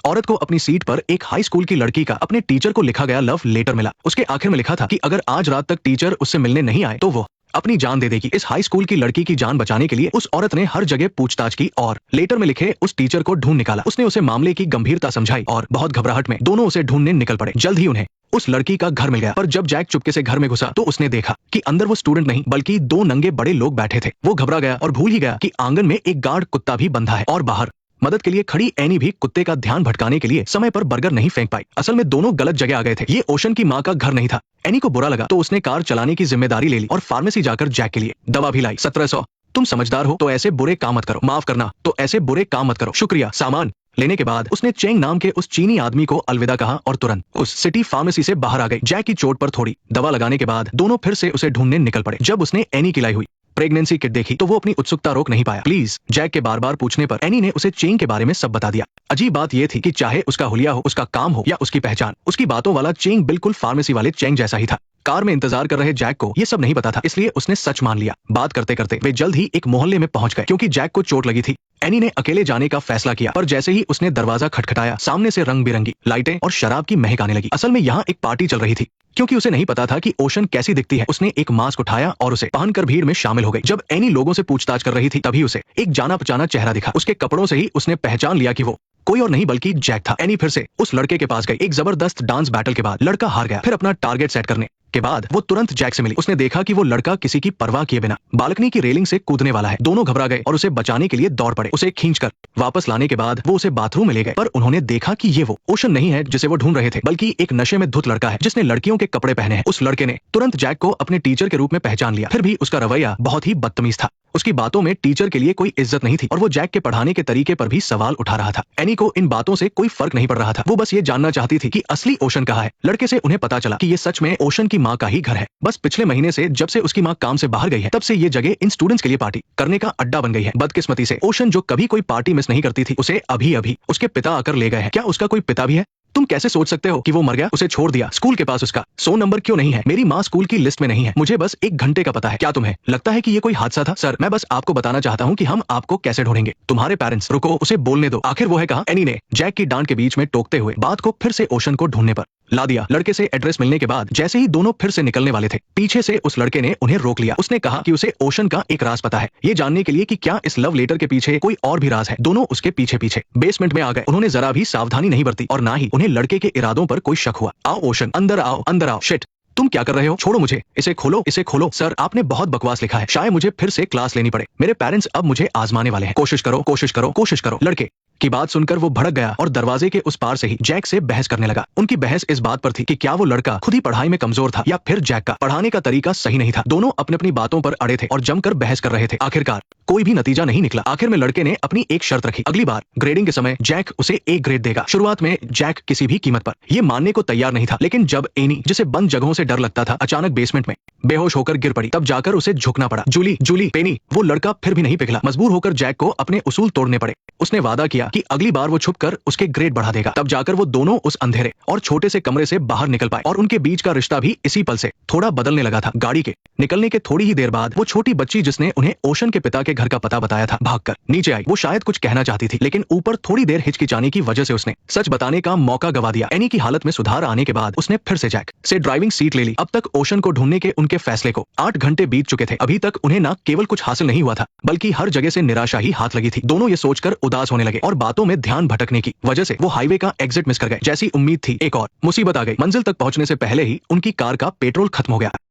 औरत को अपनी सीट पर एक हाई स्कूल की लड़की का अपने टीचर को लिखा गया लव लेटर मिला। उसके आखिर में लिखा था कि अगर आज रात तक टीचर उससे मिलने नहीं आए तो वो अपनी जान दे देगी। इस हाई स्कूल की लड़की की जान बचाने के लिए उस औरत ने हर जगह पूछताछ की और लेटर में लिखे उस टीचर को ढूंढ निकाला। उसने उसे मामले की गंभीरता समझाई और बहुत घबराहट में दोनों उसे ढूंढने निकल पड़े। जल्द ही उन्हें उस लड़की का घर मिल गया, पर जब जैक चुपके से घर में घुसा तो उसने देखा कि अंदर वो स्टूडेंट नहीं बल्कि दो नंगे बड़े लोग बैठे थे। वो घबरा गया और भूल ही गया कि आंगन में एक गार्ड कुत्ता भी बंधा है और बाहर मदद के लिए खड़ी एनी भी कुत्ते का ध्यान भटकाने के लिए समय पर बर्गर नहीं फेंक पाई। असल में दोनों गलत जगह आ गए थे। ये ओशन की माँ का घर नहीं था। एनी को बुरा लगा तो उसने कार चलाने की जिम्मेदारी ले ली और फार्मेसी जाकर जैक के लिए दवा भी लाई। 1700। तुम समझदार हो तो ऐसे बुरे काम मत करो। माफ करना तो ऐसे बुरे काम मत करो। शुक्रिया। सामान लेने के बाद उसने चेंग नाम के उस चीनी आदमी को अलविदा कहा और तुरंत उस सिटी फार्मेसी से बाहर आ गई। जैक की चोट पर थोड़ी दवा लगाने के बाद दोनों फिर से उसे ढूंढने निकल पड़े। जब उसने एनी की लाई हुई प्रेगनेंसी किट देखी तो वो अपनी उत्सुकता रोक नहीं पाया। प्लीज, जैक के बार बार पूछने पर एनी ने उसे चेंग के बारे में सब बता दिया। अजीब बात यह थी कि चाहे उसका हुलिया हो, उसका काम हो या उसकी पहचान, उसकी बातों वाला चेंग बिल्कुल फार्मेसी वाले चेंग जैसा ही था। कार में इंतजार कर रहे जैक को ये सब नहीं पता था, इसलिए उसने सच मान लिया। बात करते करते वे जल्द ही एक मोहल्ले में पहुंच गए। क्योंकि जैक को चोट लगी थी, एनी ने अकेले जाने का फैसला किया, पर जैसे ही उसने दरवाजा खटखटाया सामने से रंग बिरंगी लाइटें और शराब की महक आने लगी। असल में यहाँ एक पार्टी चल रही थी। क्योंकि उसे नहीं पता था कि ओशन कैसी दिखती है, उसने एक मास्क उठाया और उसे पहनकर भीड़ में शामिल हो गई। जब एनी लोगों से पूछताछ कर रही थी तभी उसे एक जाना पहचाना चेहरा दिखा। उसके कपड़ों से ही उसने पहचान लिया कि वो कोई और नहीं बल्कि जैक था। एनी फिर से उस लड़के के पास गई। एक जबरदस्त डांस बैटल के बाद लड़का हार गया। फिर अपना टारगेट सेट करने के बाद वो तुरंत जैक से मिली। उसने देखा कि वो लड़का किसी की परवाह किए बिना बालकनी की रेलिंग से कूदने वाला है। दोनों घबरा गए और उसे बचाने के लिए दौड़ पड़े। उसे खींचकर वापस लाने के बाद वो उसे बाथरूम में ले गए, पर उन्होंने देखा कि ये वो ओशन नहीं है जिसे वो ढूंढ रहे थे, बल्कि एक नशे में धुत लड़का है जिसने लड़कियों के कपड़े पहने हैं। उस लड़के ने तुरंत जैक को अपने टीचर के रूप में पहचान लिया। फिर भी उसका रवैया बहुत ही बदतमीज था। उसकी बातों में टीचर के लिए कोई इज्जत नहीं थी और वो जैक के पढ़ाने के तरीके पर भी सवाल उठा रहा था। एनी को इन बातों से कोई फर्क नहीं पड़ रहा था। वो बस ये जानना चाहती थी कि असली ओशन कहाँ है। लड़के से उन्हें पता चला कि ये सच में ओशन की माँ का ही घर है। बस पिछले महीने से जब से उसकी माँ काम से बाहर गई है, तब से ये जगह इन स्टूडेंट्स के लिए पार्टी करने का अड्डा बन गई है। बदकिस्मती से ओशन जो कभी कोई पार्टी मिस नहीं करती थी, उसे अभी अभी उसके पिता आकर ले गए हैं। क्या उसका कोई पिता भी है? तुम कैसे सोच सकते हो कि वो मर गया? उसे छोड़ दिया। स्कूल के पास उसका 100 नंबर क्यों नहीं है? मेरी माँ स्कूल की लिस्ट में नहीं है। मुझे बस 1 घंटे का पता है। क्या तुम्हें लगता है कि ये कोई हादसा था? सर, मैं बस आपको बताना चाहता हूँ कि हम आपको कैसे ढूंढेंगे। तुम्हारे पेरेंट्स। रुको, उसे बोलने दो। आखिर वो है कहाँ? एनी ने जैक की डांट के बीच में टोकते हुए बात को फिर से ओशन को ढूंढने पर ला दिया। लड़के से एड्रेस मिलने के बाद जैसे ही दोनों फिर से निकलने वाले थे, पीछे से उस लड़के ने उन्हें रोक लिया। उसने कहा कि उसे ओशन का एक राज पता है, ये जानने के लिए कि क्या इस लव लेटर के पीछे कोई और भी राज है। दोनों उसके पीछे पीछे बेसमेंट में आ गए। उन्होंने जरा भी सावधानी नहीं बरती और ना ही उन्हें लड़के के इरादों पर कोई शक हुआ। आओ ओशन, अंदर आओ, अंदर आओ। शिट, तुम क्या कर रहे हो? छोड़ो मुझे। इसे खोलो, इसे खोलो। सर, आपने बहुत बकवास लिखा है। शायद मुझे फिर से क्लास लेनी पड़े। मेरे पेरेंट्स अब मुझे आजमाने वाले हैं। कोशिश करो, कोशिश करो, कोशिश करो। लड़के की बात सुनकर वो भड़क गया और दरवाजे के उस पार से ही जैक से बहस करने लगा। उनकी बहस इस बात पर थी कि क्या वो लड़का खुद ही पढ़ाई में कमजोर था या फिर जैक का पढ़ाने का तरीका सही नहीं था। दोनों अपनी अपनी बातों पर अड़े थे और जमकर बहस कर रहे थे। आखिरकार कोई भी नतीजा नहीं निकला। आखिर में लड़के ने अपनी एक शर्त रखी। अगली बार ग्रेडिंग के समय जैक उसे A ग्रेड देगा। शुरुआत में जैक किसी भी कीमत पर ये मानने को तैयार नहीं था, लेकिन जब एनी, जिसे बंद जगहों से डर लगता था, अचानक बेसमेंट में बेहोश होकर गिर पड़ी, तब जाकर उसे झुकना पड़ा। जूली, जूली, पेनी। वो लड़का फिर भी नहीं पिघला। मजबूर होकर जैक को अपने उसूल तोड़ने पड़े। उसने वादा किया कि अगली बार वो छुपकर उसके ग्रेड बढ़ा देगा। तब जाकर वो दोनों उस अंधेरे और छोटे से कमरे से बाहर निकल पाए और उनके बीच का रिश्ता भी इसी पल से थोड़ा बदलने लगा था। गाड़ी के निकलने के थोड़ी ही देर बाद वो छोटी बच्ची जिसने उन्हें ओशन के पिता के घर का पता बताया था, भागकर नीचे आई। वो शायद कुछ कहना चाहती थी, लेकिन ऊपर थोड़ी देर हिचकिचाने की वजह से उसने सच बताने का मौका गवा दिया। एनी की हालत में सुधार आने के बाद उसने फिर से जैक से ड्राइविंग सीट ले ली। अब तक ओशन को ढूंढने के उनके फैसले को 8 घंटे बीत चुके थे। अभी तक उन्हें न केवल कुछ हासिल नहीं हुआ था, बल्कि हर जगह से निराशा ही हाथ लगी थी। दोनों ये सोचकर उदास होने लगे और बातों में ध्यान भटकने की वजह से वो हाईवे का एग्जिट मिस कर गए। जैसी उम्मीद थी, एक और मुसीबत आ गई। मंजिल तक पहुंचने से पहले ही उनकी कार का पेट्रोल खत्म हो गया।